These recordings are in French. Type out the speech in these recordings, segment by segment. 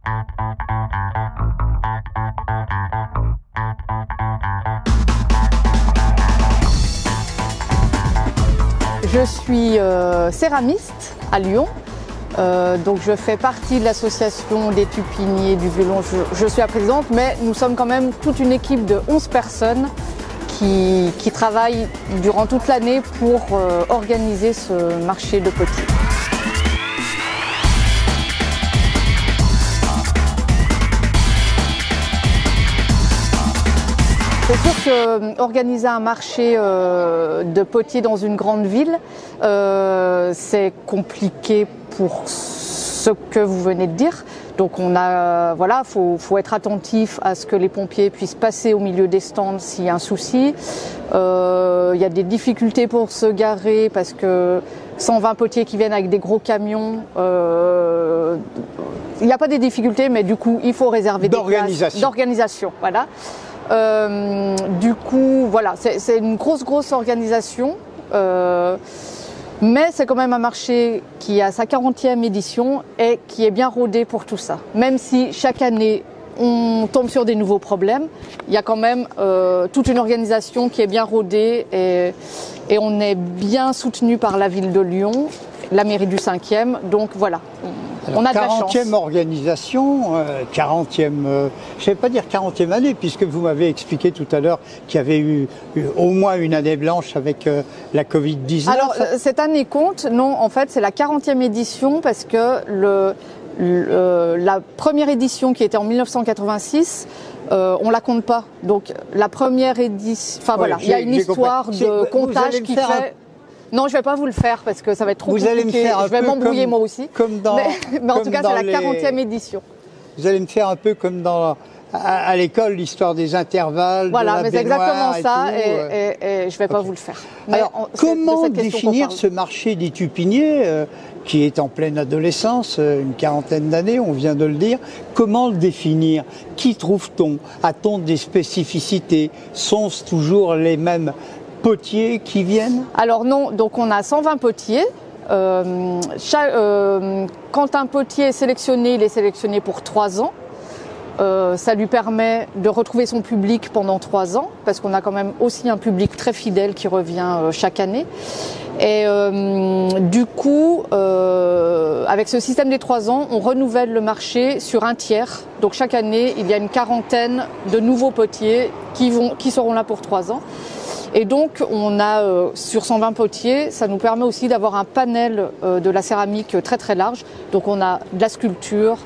Je suis céramiste à Lyon, donc je fais partie de l'association des tupiniers du violon. Je suis la présidente, mais nous sommes quand même toute une équipe de 11 personnes qui travaillent durant toute l'année pour organiser ce marché de potiers. C'est sûr qu'organiser un marché de potiers dans une grande ville, c'est compliqué pour ce que vous venez de dire. Donc voilà, faut être attentif à ce que les pompiers puissent passer au milieu des stands s'il y a un souci. Il y a des difficultés pour se garer parce que 120 potiers qui viennent avec des gros camions, il n'y a pas des difficultés, mais du coup il faut réserver des places d'organisation. Voilà. Du coup, voilà, c'est une grosse organisation, mais c'est quand même un marché qui a sa 40e édition et qui est bien rodé pour tout ça. Même si chaque année on tombe sur des nouveaux problèmes, il y a quand même toute une organisation qui est bien rodée et on est bien soutenu par la ville de Lyon, la mairie du 5e, donc voilà. Alors, on a de la chance. 40e organisation, 40e, je ne vais pas dire 40e année, puisque vous m'avez expliqué tout à l'heure qu'il y avait eu au moins une année blanche avec la Covid-19. Alors, cette année compte, non, en fait, c'est la 40e édition parce que la première édition qui était en 1986, on la compte pas. Donc, la première édition, enfin voilà, il y a une histoire de comptage qui fait... Non, je ne vais pas vous le faire parce que ça va être trop compliqué. Allez me faire je vais m'embrouiller moi aussi. Mais en tout cas, c'est la 40e édition. Vous allez me faire un peu comme à l'école, l'histoire des intervalles. Voilà, mais c'est exactement ça et je ne vais pas vous le faire. Alors, comment définir ce marché des tupiniers qui est en pleine adolescence, une quarantaine d'années, on vient de le dire. Comment le définir? Qui trouve-t-on? A-t-on des spécificités? Sont-ce toujours les mêmes potiers qui viennent? Alors non, donc on a 120 potiers. Quand un potier est sélectionné, il est sélectionné pour 3 ans. Ça lui permet de retrouver son public pendant 3 ans, parce qu'on a quand même aussi un public très fidèle qui revient chaque année. Et du coup, avec ce système des 3 ans, on renouvelle le marché sur un tiers. Donc chaque année, il y a une quarantaine de nouveaux potiers qui seront là pour 3 ans. Et donc, on a sur 120 potiers, ça nous permet aussi d'avoir un panel de la céramique très large. Donc, on a de la sculpture,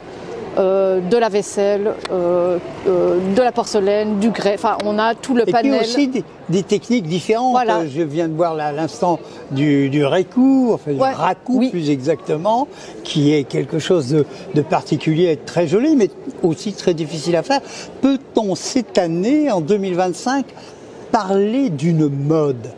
de la vaisselle, de la porcelaine, du grès. Enfin, on a tout le panel. Et puis aussi des techniques différentes. Voilà. Je viens de voir là, à l'instant du raku, enfin du raku plus exactement, qui est quelque chose de particulier et de très joli, mais aussi très difficile à faire. Peut-on cette année, en 2025, parler d'une mode?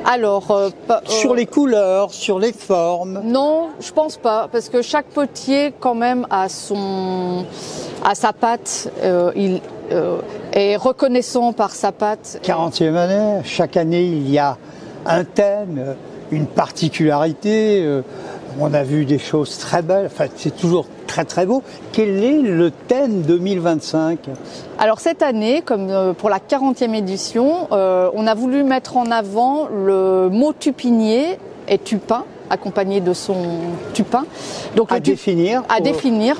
Alors, sur les couleurs, sur les formes? Non, je pense pas, parce que chaque potier quand même a sa patte, il est reconnaissant par sa patte. 40e année, chaque année il y a un thème, une particularité. On a vu des choses très belles, enfin c'est toujours très beau. Quel est le thème 2025? Alors cette année, comme pour la 40e édition, on a voulu mettre en avant le mot tupinier et tupin, accompagné de son tupin. Donc, à définir,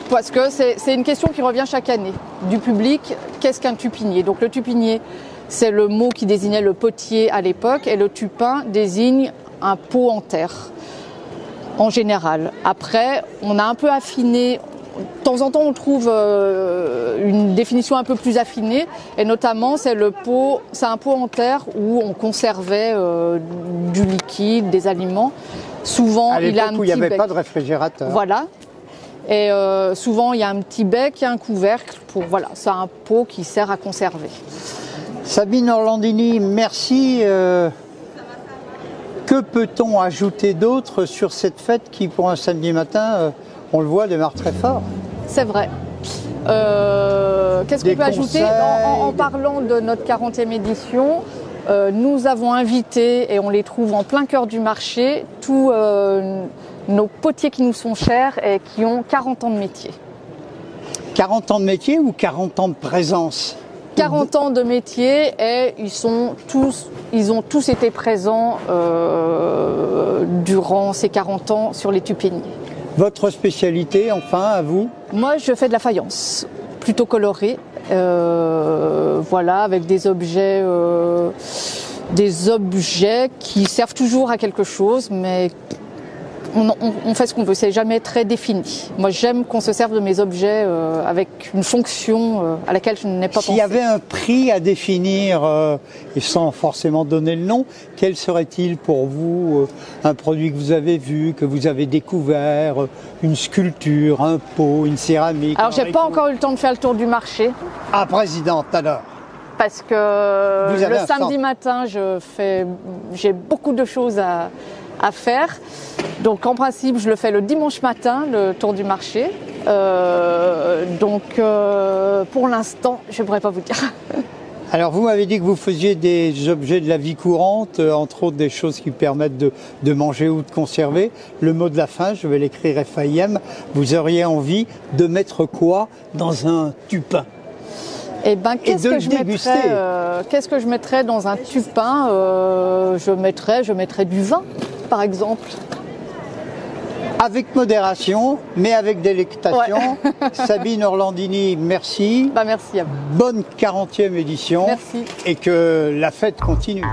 parce que c'est une question qui revient chaque année du public. Qu'est-ce qu'un tupinier? Donc le tupinier, c'est le mot qui désignait le potier à l'époque, et le tupin désigne un pot en terre. En général. Après, on a un peu affiné. De temps en temps, on trouve une définition un peu plus affinée, et notamment, c'est un pot en terre où on conservait du liquide, des aliments. Souvent, à il a un où il n'y avait pas de réfrigérateur. Voilà. Et souvent, il y a un petit bec et un couvercle. Voilà, c'est un pot qui sert à conserver. Sabine Orlandini, merci. Que peut-on ajouter d'autre sur cette fête qui, pour un samedi matin, on le voit, démarre très fort? C'est vrai. Qu'est-ce qu'on peut ajouter en parlant de notre 40e édition? Nous avons invité, et on les trouve en plein cœur du marché, tous nos potiers qui nous sont chers et qui ont 40 ans de métier. 40 ans de métier ou 40 ans de présence? 40 ans de métier et ils ont tous été présents durant ces 40 ans sur les tupiniers. Votre spécialité, enfin, à vous? Moi, je fais de la faïence, plutôt colorée, voilà, avec des objets qui servent toujours à quelque chose, mais on fait ce qu'on veut, c'est jamais très défini. Moi, j'aime qu'on se serve de mes objets avec une fonction à laquelle je n'ai pas pensé. S'il y avait un prix à définir, et sans forcément donner le nom, quel serait-il pour vous? Un produit que vous avez vu, que vous avez découvert, une sculpture, un pot, une céramique? Alors, j'ai pas encore eu le temps de faire le tour du marché. Ah, présidente, alors? Parce que le samedi matin, j'ai beaucoup de choses à faire. Donc en principe, je le fais le dimanche matin, le tour du marché. Pour l'instant, je ne pourrais pas vous dire. Alors vous m'avez dit que vous faisiez des objets de la vie courante, entre autres des choses qui permettent de manger ou de conserver. Le mot de la fin, je vais l'écrire FAIM, vous auriez envie de mettre quoi dans un tupin? Eh ben, qu'est-ce que je mettrais dans un tupin? Je mettrais du vin, par exemple. Avec modération, mais avec délectation. Ouais. Sabine Orlandini, merci. Merci à vous. Bonne 40e édition. Merci. Et que la fête continue.